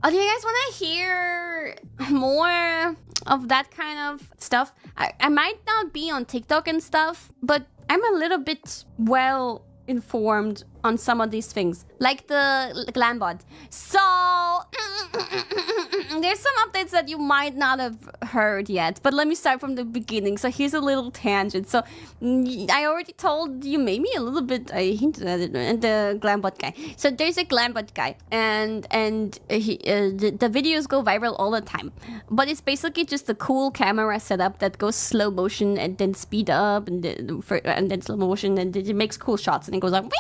Oh, do you guys want to hear more of that kind of stuff? I might not be on TikTok and stuff, but I'm a little bit well informed on some of these things, like the Glambot. So there's some updates that you might not have heard yet, but let me start from the beginning. So here's a little tangent. So I already told you, maybe a little bit, I hinted at it, the Glambot guy. So there's a Glambot guy, and the videos go viral all the time, but it's basically just a cool camera setup that goes slow motion and then speed up and then slow motion, and it makes cool shots, and it goes like whew!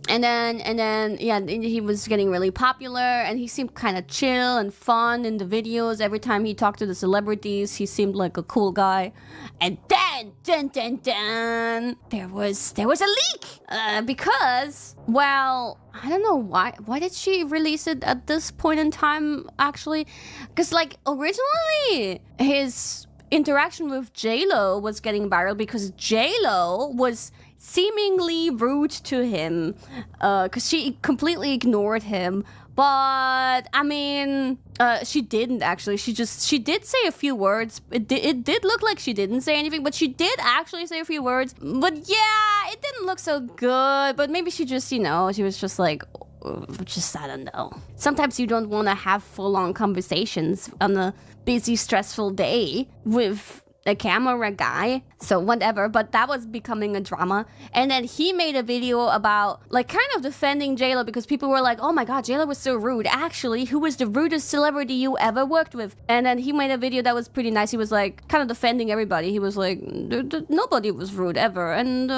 And then yeah, he was getting really popular, and he seemed kind of chill and fun in the videos. Every time he talked to the celebrities, he seemed like a cool guy. And then there was a leak because, well, I don't know why did she release it at this point in time, actually? Because like originally his interaction with J-Lo was getting viral because J-Lo was seemingly rude to him because she completely ignored him. But I mean, she didn't actually. She did say a few words. It did look like she didn't say anything, but she did actually say a few words. But yeah, it didn't look so good. But maybe she just, you know, she was just like, I don't know. Sometimes you don't want to have full-on conversations on a busy, stressful day with a camera guy, so whatever, but that was becoming a drama. And then he made a video about, like, kind of defending J-Lo because people were like, oh my god, J-Lo was so rude. Actually, who was the rudest celebrity you ever worked with? And then he made a video that was pretty nice. He was like, kind of defending everybody. He was like, nobody was rude ever. And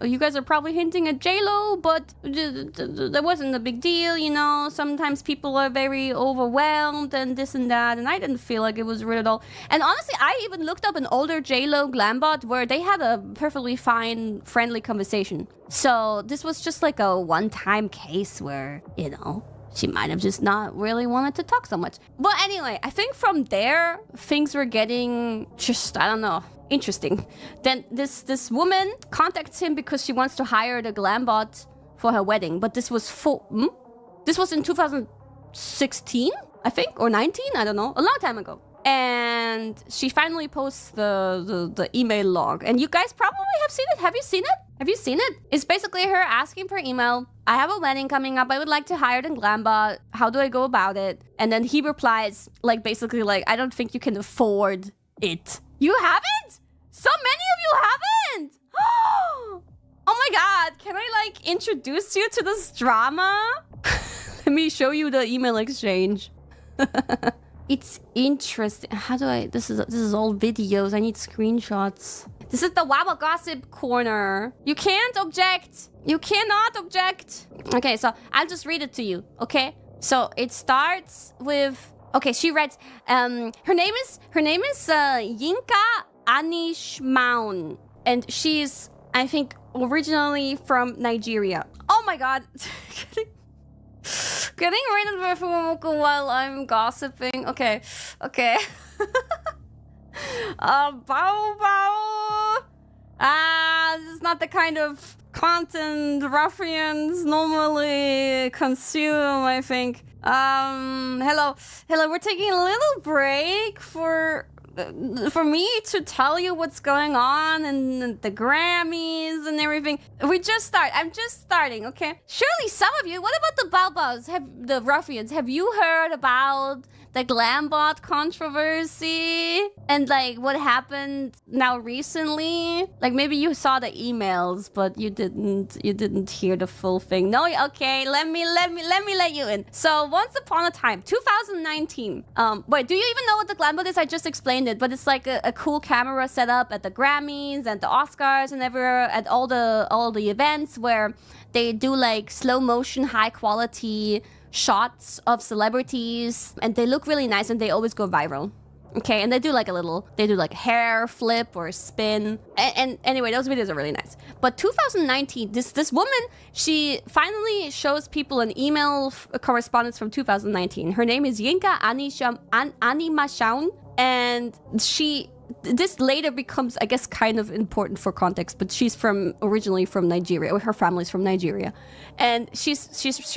you guys are probably hinting at J-Lo, but that wasn't a big deal, you know? Sometimes people are very overwhelmed and this and that, and I didn't feel like it was rude at all. And honestly, I even looked up an older J-Lo Glambot where they had a perfectly fine, friendly conversation. So this was just like a one-time case where, you know, she might have just not really wanted to talk so much. But anyway, I think from there, things were getting just, I don't know, interesting. Then this woman contacts him because she wants to hire the Glambot for her wedding. But this was this was in 2016, I think, or 19, I don't know, a long time ago. And she finally posts the email log, and you guys probably have seen it. Have you seen it? Have you seen it? It's basically her asking per email, I have a wedding coming up. I would like to hire the Glambot. How do I go about it? And then he replies, like, basically like, I don't think you can afford it. You haven't? So many of you haven't? Oh my god, can I like introduce you to this drama? Let me show you the email exchange. It's interesting. How do I... This is all videos. I need screenshots. This is the Wabba Gossip Corner. You can't object. You cannot object. Okay, so I'll just read it to you, okay? So it starts with... Okay, she writes... Her name is Yinka Anishmaun. And she's, I think, originally from Nigeria. Oh my god. Getting rated by FUWAMOCO while I'm gossiping. Okay. This is not the kind of content ruffians normally consume, I think. Hello. We're taking a little break for me to tell you what's going on and the Grammys and everything. I'm just starting, okay? Surely some of you, what about the Balbas, the ruffians? Have you heard about the Glambot controversy and like what happened now recently? Like maybe you saw the emails, but you didn't hear the full thing. No, okay, let me let you in. So once upon a time, 2019. Wait, do you even know what the Glambot is? I just explained it, but it's like a cool camera setup at the Grammys and the Oscars and everywhere, at all the events where they do like slow motion, high quality shots of celebrities, and they look really nice and they always go viral. Okay, and they do like a hair flip or spin. And anyway, those videos are really nice. But 2019, this woman, she finally shows people an email correspondence from 2019. Her name is Yinka Animashaun, and she this later becomes, I guess, kind of important for context, but she's originally from Nigeria, or her family's from Nigeria. And she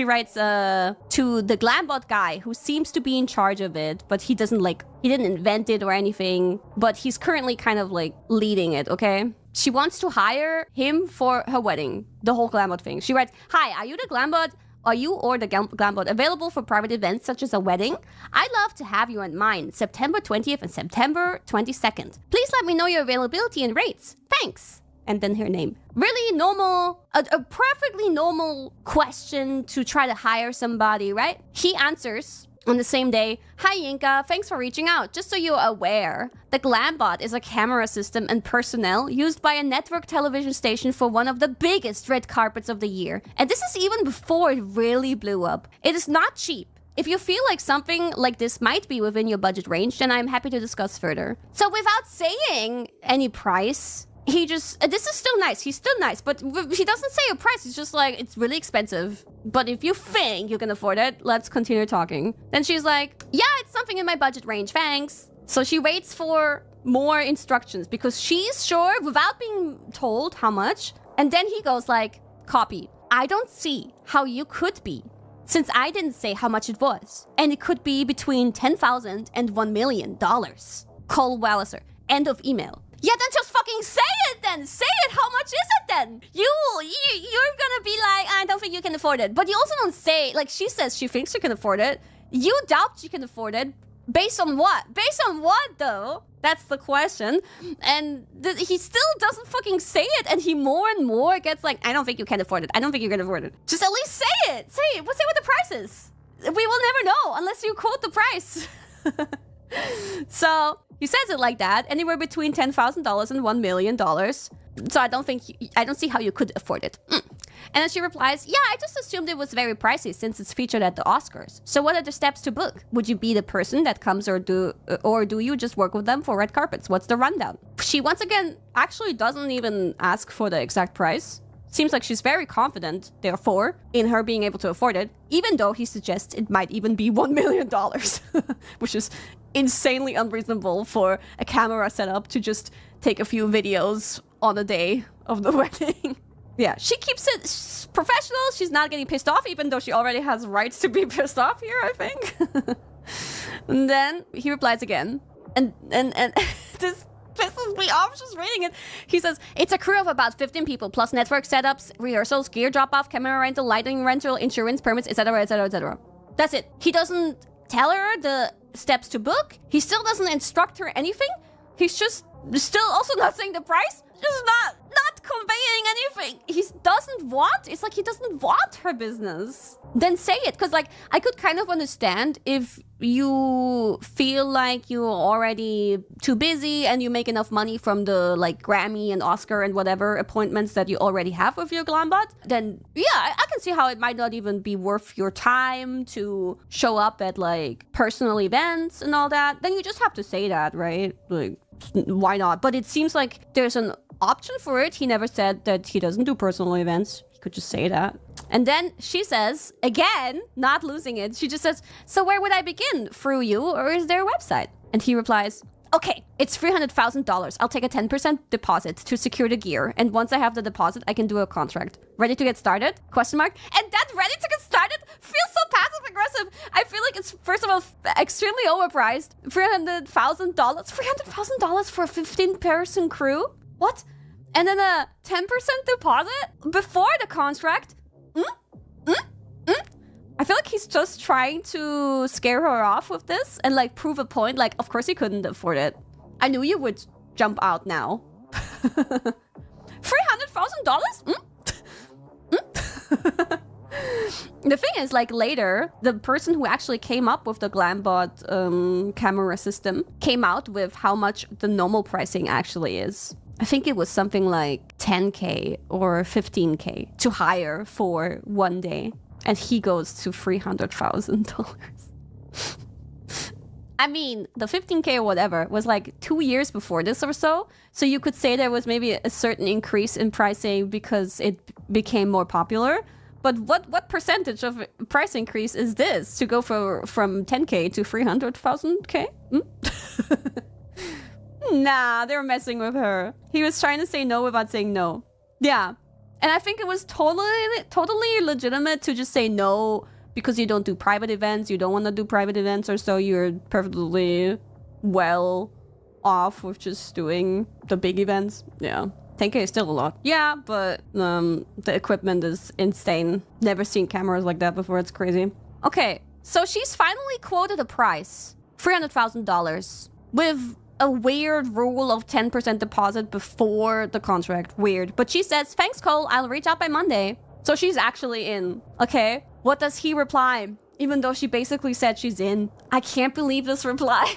writes to the Glambot guy who seems to be in charge of it, but he didn't invent it or anything, but he's currently kind of like leading it, okay? She wants to hire him for her wedding, the whole Glambot thing. She writes, "Hi, are you the Glambot? Are you or the Glambot available for private events such as a wedding? I'd love to have you in mind, September 20th and September 22nd. Please let me know your availability and rates. Thanks." And then her name. Really normal, a perfectly normal question to try to hire somebody, right? He answers on the same day, "Hi Yinka, thanks for reaching out. Just so you're aware, the Glambot is a camera system and personnel used by a network television station for one of the biggest red carpets of the year. And this is even before it really blew up. It is not cheap. If you feel like something like this might be within your budget range, then I'm happy to discuss further." So without saying any price, this is still nice. He's still nice, but he doesn't say a price. He's just like, "It's really expensive, but if you think you can afford it, let's continue talking." Then she's like, "Yeah, it's something in my budget range, thanks." So she waits for more instructions because she's sure without being told how much. And then he goes like, "Copy. I don't see how you could be, since I didn't say how much it was. And it could be between $10,000 and $1 million. Cole Walliser." End of email. Yeah, then just fucking say it then. Say it. How much is it then? You're gonna be like, "I don't think you can afford it." But you also don't say, like she says she thinks she can afford it. You doubt she can afford it. Based on what? Based on what though? That's the question. And he still doesn't fucking say it. And he more and more gets like, "I don't think you can afford it. I don't think you're gonna afford it." Just at least say it. Say it. Say what the price is. We will never know unless you quote the price. So he says it like that, anywhere between $10,000 and $1 million. So I don't see how you could afford it. And then she replies, "Yeah, I just assumed it was very pricey since it's featured at the Oscars. So what are the steps to book? Would you be the person that comes or do you just work with them for red carpets? What's the rundown?" She once again actually doesn't even ask for the exact price. Seems like she's very confident, therefore, in her being able to afford it, even though he suggests it might even be $1 million, which is insanely unreasonable for a camera setup to just take a few videos on the day of the wedding. Yeah, she keeps it professional. She's not getting pissed off, even though she already has rights to be pissed off here, I think. And then he replies again. And this pisses me off just reading it. He says, "It's a crew of about 15 people, plus network setups, rehearsals, gear drop-off, camera rental, lighting rental, insurance, permits, etc., etc., etc." That's it. He doesn't tell her the steps to book. He still doesn't instruct her anything. He's just still also not saying the price. Just not conveying anything. It's like he doesn't want her business. Then say it, because like I could kind of understand if you feel like you're already too busy and you make enough money from the like Grammy and Oscar and whatever appointments that you already have with your Glambot, then yeah, I can see how it might not even be worth your time to show up at like personal events and all that. Then you just have to say that, right? Like, why not? But it seems like there's an option for it. He never said that he doesn't do personal events. He could just say that. And then she says, again, not losing it, she just says, "So where would I begin? Through you, or is there a website?" And he replies, "Okay, it's $300,000. I'll take a 10% deposit to secure the gear. And once I have the deposit, I can do a contract. Ready to get started? Question mark. And that ready to get started feels so passive aggressive. I feel like it's, first of all, extremely overpriced. $300,000? $300,000 for a 15-person crew? What? And then a 10% deposit before the contract? I feel like he's just trying to scare her off with this and like prove a point. Like, of course he couldn't afford it. I knew you would jump out now. $300,000? The thing is, like later, the person who actually came up with the Glambot camera system came out with how much the normal pricing actually is. I think it was something like 10K or 15K to hire for one day. And he goes to $300,000. I mean, the 15K or whatever was like 2 years before this or so. So you could say there was maybe a certain increase in pricing because it became more popular. But what percentage of price increase is this to go from 10K to 300,000K? Nah, they were messing with her. He was trying to say no without saying no. Yeah. And I think it was totally legitimate to just say no because you don't do private events. You don't want to do private events or so. You're perfectly well off with just doing the big events. Yeah. 10K is still a lot. Yeah, but the equipment is insane. Never seen cameras like that before. It's crazy. Okay, so she's finally quoted a price. $300,000 with a weird rule of 10% deposit before the contract. Weird. But she says, thanks, Cole. I'll reach out by Monday. So she's actually in. Okay. What does he reply? Even though she basically said she's in. I can't believe this reply.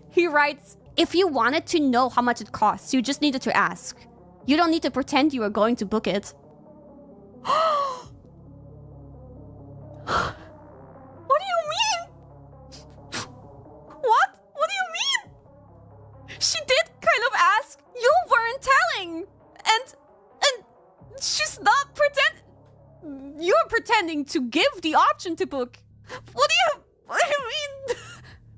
He writes, if you wanted to know how much it costs, you just needed to ask. You don't need to pretend you are going to book it. What do you mean? What? What do you mean? She did kind of ask. You weren't telling. And she's not you're pretending to give the option to book. What do you mean?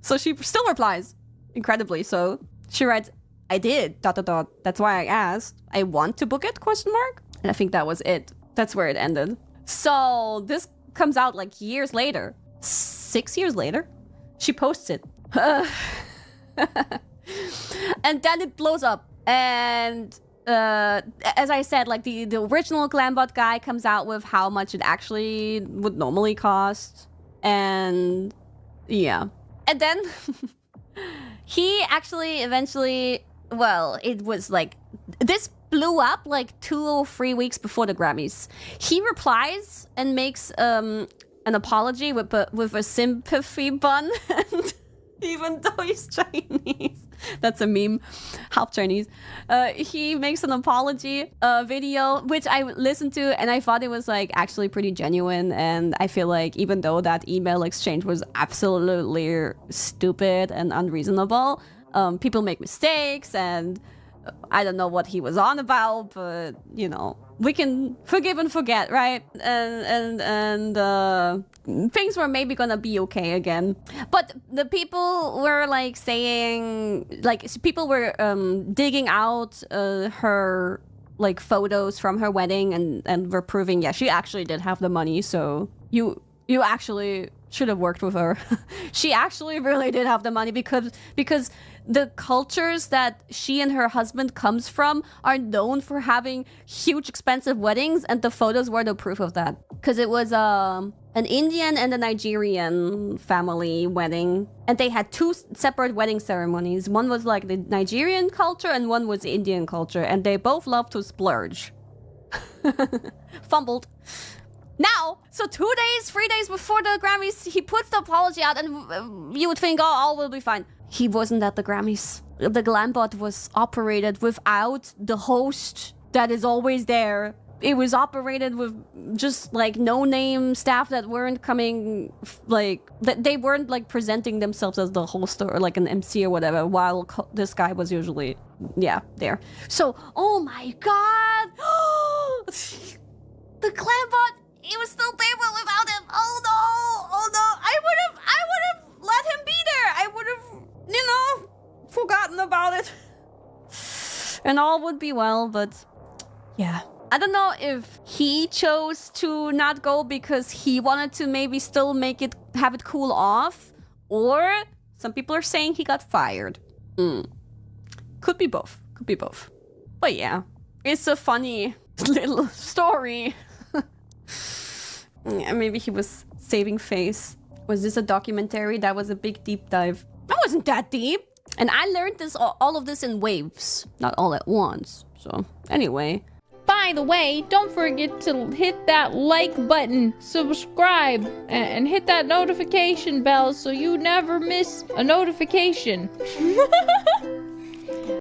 So she still replies. Incredibly so. She writes, I did, ... That's why I asked. I want to book it, ? And I think that was it. That's where it ended. So this comes out like years later. 6 years later? She posts it. And then it blows up. And as I said, like the original Glambot guy comes out with how much it actually would normally cost. And yeah. And then he actually eventually, well, it was like, this blew up like 2 or 3 weeks before the Grammys. He replies and makes an apology with a sympathy bun. Even though he's Chinese. That's a meme. Half Chinese. He makes an apology video, which I listened to, and I thought it was like actually pretty genuine. And I feel like even though that email exchange was absolutely stupid and unreasonable, people make mistakes, and I don't know what he was on about, but you know, we can forgive and forget, right? And things were maybe gonna be okay again. But the people were like saying, like people were digging out her like photos from her wedding and were proving, yeah, she actually did have the money. So you actually should have worked with her. She actually really did have the money because the cultures that she and her husband comes from are known for having huge expensive weddings, and the photos were the proof of that. Because it was an Indian and a Nigerian family wedding, and they had 2 separate wedding ceremonies. One was like the Nigerian culture and one was the Indian culture, and they both love to splurge. Fumbled. Now, so 2 days, 3 days before the Grammys, he puts the apology out, and you would think, oh, all will be fine. He wasn't at the Grammys. The Glambot was operated without the host that is always there. It was operated with just like no-name staff that weren't coming, like, they weren't like presenting themselves as the host or like an MC or whatever, while this guy was usually, yeah, there. So, oh my god! The Glambot, he was still there but without him. Oh no! I would have let him be there. I would have, you know, forgotten about it. And all would be well, but yeah. I don't know if he chose to not go because he wanted to maybe still have it cool off, or some people are saying he got fired. Could be both. But yeah, it's a funny little story. Yeah, maybe he was saving face. Was this a documentary? That was a big deep dive. That wasn't that deep. And I learned all of this in waves, not all at once. So anyway. By the way, don't forget to hit that like button, subscribe, and hit that notification bell so you never miss a notification.